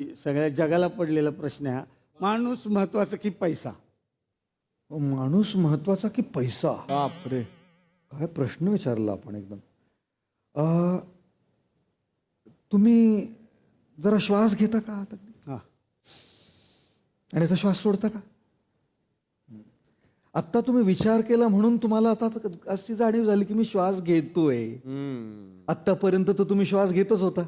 सगळ्या जगाला पडलेला प्रश्न आहे हा. माणूस महत्वाचा की पैसा? माणूस महत्वाचा की पैसा? बापरे. काय प्रश्न विचारला आपण एकदम. अ, तुम्ही जरा श्वास घेता का आता? हा. आणि आता श्वास सोडता का? आत्ता तुम्ही विचार केला म्हणून तुम्हाला आता अशी जाणीव झाली की मी श्वास घेतोय. आत्तापर्यंत तर तुम्ही श्वास घेतच होता.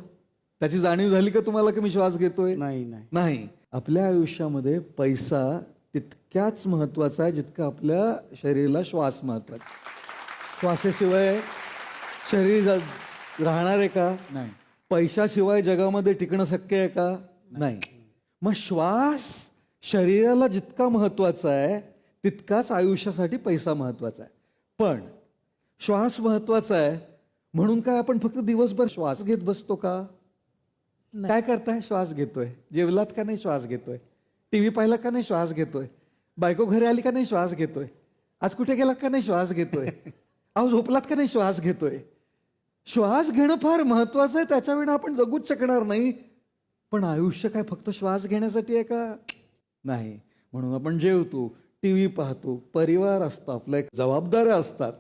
त्याची जाणीव झाली का तुम्हाला की मी श्वास घेतोय? नाही नाही. नाही. आपल्या आयुष्यामध्ये पैसा तितक्याच महत्वाचा आहे जितका आपल्या शरीराला श्वास महत्वाचा. श्वासाशिवाय शरीर राहणार आहे का? नाही. पैशाशिवाय जगामध्ये टिकणं शक्य आहे का? नाही. मग श्वास शरीराला जितका महत्वाचा आहे तितकाच आयुष्यासाठी पैसा महत्वाचा आहे. पण श्वास महत्वाचा आहे म्हणून काय आपण फक्त दिवसभर श्वास घेत बसतो का? काय करताय? श्वास घेतोय. जेवलात का नाही? श्वास घेतोय. टीव्ही पाहिला का नाही? श्वास घेतोय. बायको घरी आली का नाही? श्वास घेतोय. आज कुठे गेलात का नाही? श्वास घेतोय. अहो झोपलात का नाही? श्वास घेतोय. श्वास घेणं फार महत्वाचं आहे. त्याच्याविना आपण जगूच शकणार नाही. पण आयुष्य काय फक्त श्वास घेण्यासाठी आहे का? नाही. म्हणून आपण जेवतो, टीव्ही पाहतो, परिवार असतो, आपल्या एक जबाबदाऱ्या असतात.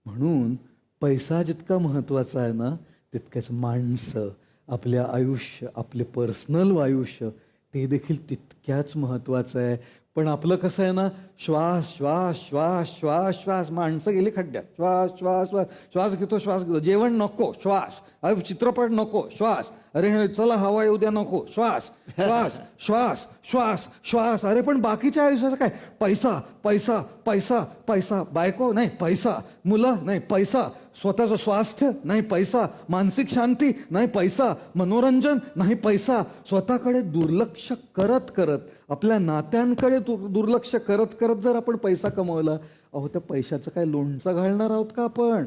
म्हणून पैसा जितका महत्वाचा आहे ना तितकंच माणसं, आपल्या आयुष्य, आपले पर्सनल आयुष्य ते देखील तितक्याच महत्वाचं आहे. पण आपलं कसं आहे ना, श्वास श्वास श्वास श्वास श्वास. माणसं गेली खड्ड्यात. श्वास श्वास श्वास. श्वास घेतो, श्वास घेतो. जेवण नको, श्वास. अरे चित्रपट नको, श्वास. अरे चला हवा येऊ द्या, नको, श्वास श्वास श्वास श्वास श्वास. अरे पण बाकीच्या आयुष्याचं काय? पैसा पैसा पैसा पैसा. बायको नाही, पैसा. मुलं नाही, पैसा. स्वतःचं स्वास्थ्य नाही, पैसा. मानसिक शांती नाही, पैसा. मनोरंजन नाही, पैसा. स्वतःकडे दुर्लक्ष करत करत, आपल्या नात्यांकडे दुर्लक्ष करत करत जर आपण पैसा कमवला, अहो त्या पैशाचं काय लोणचं घालणार आहोत का आपण?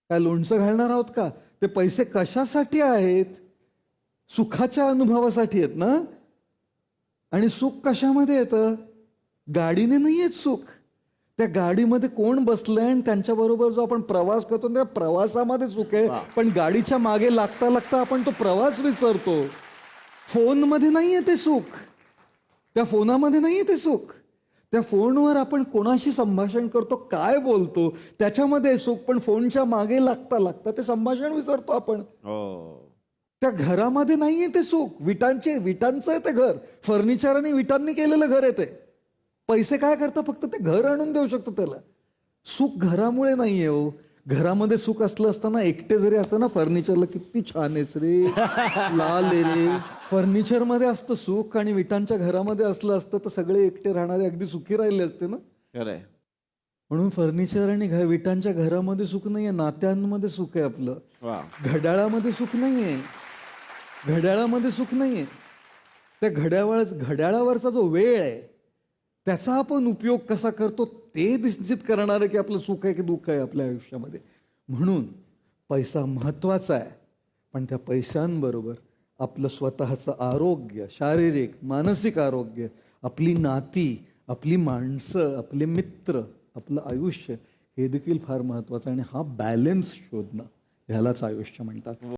काय लोणचं घालणार आहोत का? ते पैसे कशासाठी आहेत? सुखाच्या अनुभवासाठी आहेत ना. आणि सुख कशामध्ये येतं? गाडीने नाही येत सुख. त्या गाडीमध्ये कोण बसलंय आणि त्यांच्याबरोबर जो आपण प्रवास करतो त्या प्रवासामध्ये सुख आहे. पण गाडीच्या मागे लागता लागता आपण तो प्रवास विसरतो. फोनमध्ये नाहीये ते सुख. त्या फोनामध्ये नाहीये ते सुख. त्या फोनवर आपण कोणाशी संभाषण करतो, काय बोलतो, त्याच्यामध्ये सुख. पण फोनच्या मागे लागता लागता ते संभाषण विसरतो आपण. त्या घरामध्ये नाहीये ते सुख. विटांचं आहे ते घर. फर्निचर आणि विटांनी केलेलं घर आहे ते. पैसे काय करता? फक्त ते घर आणून देऊ शकतो त्याला. सुख घरामुळे नाहीये हो. घरामध्ये सुख असलं असताना एकटे जरी असतं ना, फर्निचरला किती छान आहेस रे, लाल आहे रे. फर्निचर मध्ये असतं सुख आणि विटांच्या घरामध्ये असलं असतं तर सगळे एकटे राहणारे अगदी सुखी राहिले असते ना. खरंय. म्हणून फर्निचर आणि विटांच्या घरामध्ये सुख नाहीये, नात्यांमध्ये सुख आहे आपलं. वा. घड्याळामध्ये सुख नाहीये. घड्याळामध्ये सुख नाहीये. त्या घड्याळावरचा जो वेळ आहे त्याचा आपण उपयोग कसा करतो ते निश्चित करणार आहे की आपलं सुख आहे की दुःख आहे आपल्या आयुष्यामध्ये. म्हणून पैसा महत्वाचा आहे. पण त्या पैशांबरोबर आपलं स्वतःचं आरोग्य, शारीरिक मानसिक आरोग्य, आपली नाती, आपली माणसं, आपले मित्र, आपलं आयुष्य हे देखील फार महत्वाचं आहे. आणि हा बॅलन्स शोधणं ह्यालाच आयुष्य म्हणतात.